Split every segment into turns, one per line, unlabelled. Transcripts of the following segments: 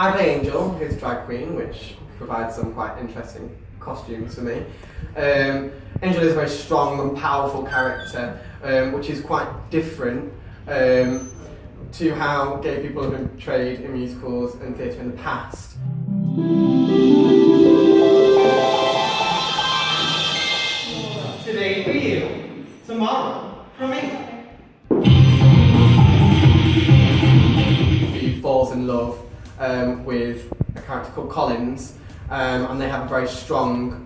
I play Angel, who's a drag queen, which provides some quite interesting costumes for me. Angel is a very strong and powerful character, which is quite different to how gay people have been portrayed in musicals and theatre in the past.
Today for you, tomorrow for me.
He falls in love with a character called Collins, and they have a very strong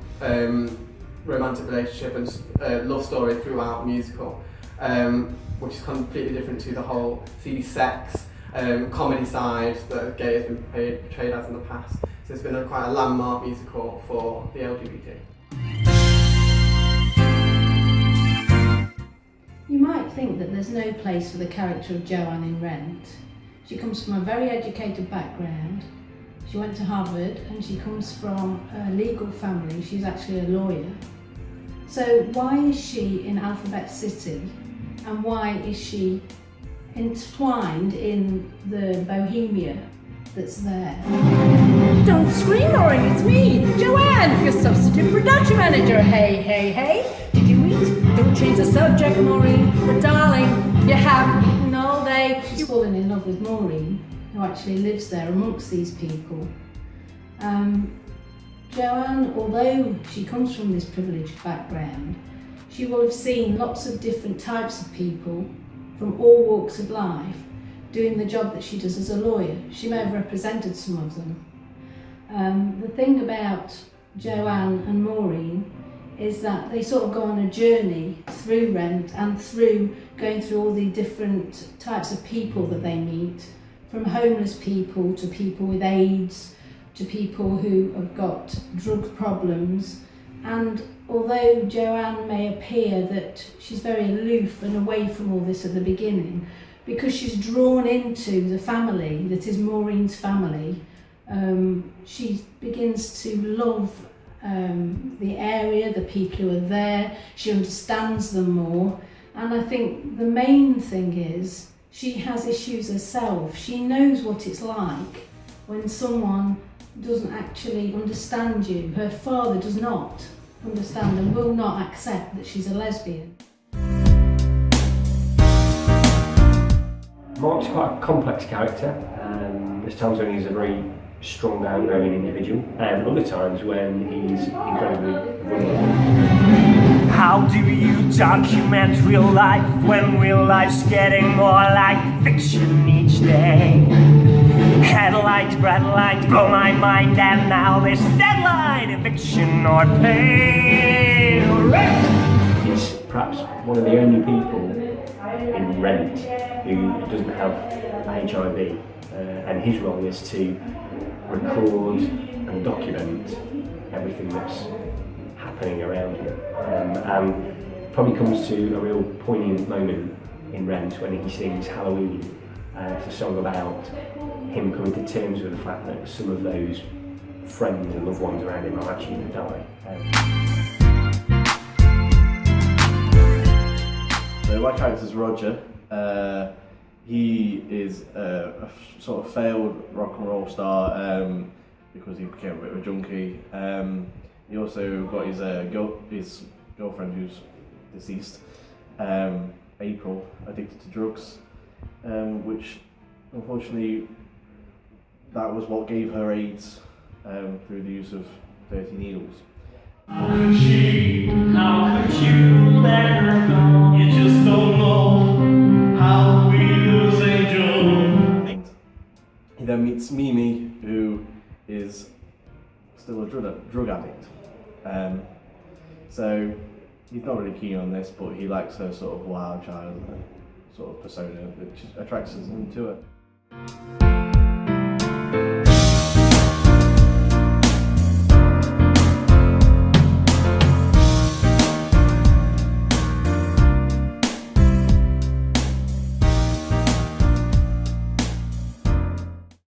romantic relationship and love story throughout the musical, which is completely different to the whole seedy sex comedy side that gay has been portrayed as in the past. So it's been quite a landmark musical for the LGBT.
You might think that there's no place for the character of Joanne in Rent. She comes from a very educated background. She went to Harvard and she comes from a legal family. She's actually a lawyer. So why is she in Alphabet City, and why is she entwined in the bohemia that's there?
Don't scream, Maureen, it's me, Joanne, your substitute production manager. Hey, hey, hey, did you eat? Don't change the subject, Maureen, but darling, you haven't eaten all day.
She's fallen in love with Maureen, who actually lives there amongst these people. Joanne, although she comes from this privileged background, she will have seen lots of different types of people from all walks of life doing the job that she does as a lawyer. She may have represented some of them. The thing about Joanne and Maureen is that they sort of go on a journey through Rent and through going through all the different types of people that they meet, from homeless people to people with AIDS to people who have got drug problems. And although Joanne may appear that she's very aloof and away from all this at the beginning, because she's drawn into the family that is Maureen's family, she begins to love the area, the people who are there. She understands them more. And I think the main thing is she has issues herself. She knows what it's like when someone doesn't actually understand you. Her father does not understand and will not accept that she's a lesbian.
Mark's quite a complex character. There's times when he's a very strong, outgoing individual, and other times when he's incredibly vulnerable.
How do you document real life when real life's getting more like fiction each day? Headlights, red lights, blow my mind, and now this deadline, eviction or pain.
He's perhaps one of the only people in Rent who doesn't have HIV, and his role is to record and document everything that's happening around him, and probably comes to a real poignant moment in Rent when he sings Halloween. It's a song about him coming to terms with the fact that some of those friends and loved ones around him are actually going to die.
So my character's Roger. He is a sort of failed rock and roll star because he became a bit of a junkie. He also got his girlfriend, who's deceased, April, addicted to drugs, which unfortunately that was what gave her AIDS through the use of dirty needles.
How could you let her go? You just don't know how we lose Angel.
He then meets Mimi, who is still a drug addict. So he's not really keen on this, but he likes her sort of wild child sort of persona, which attracts him to it.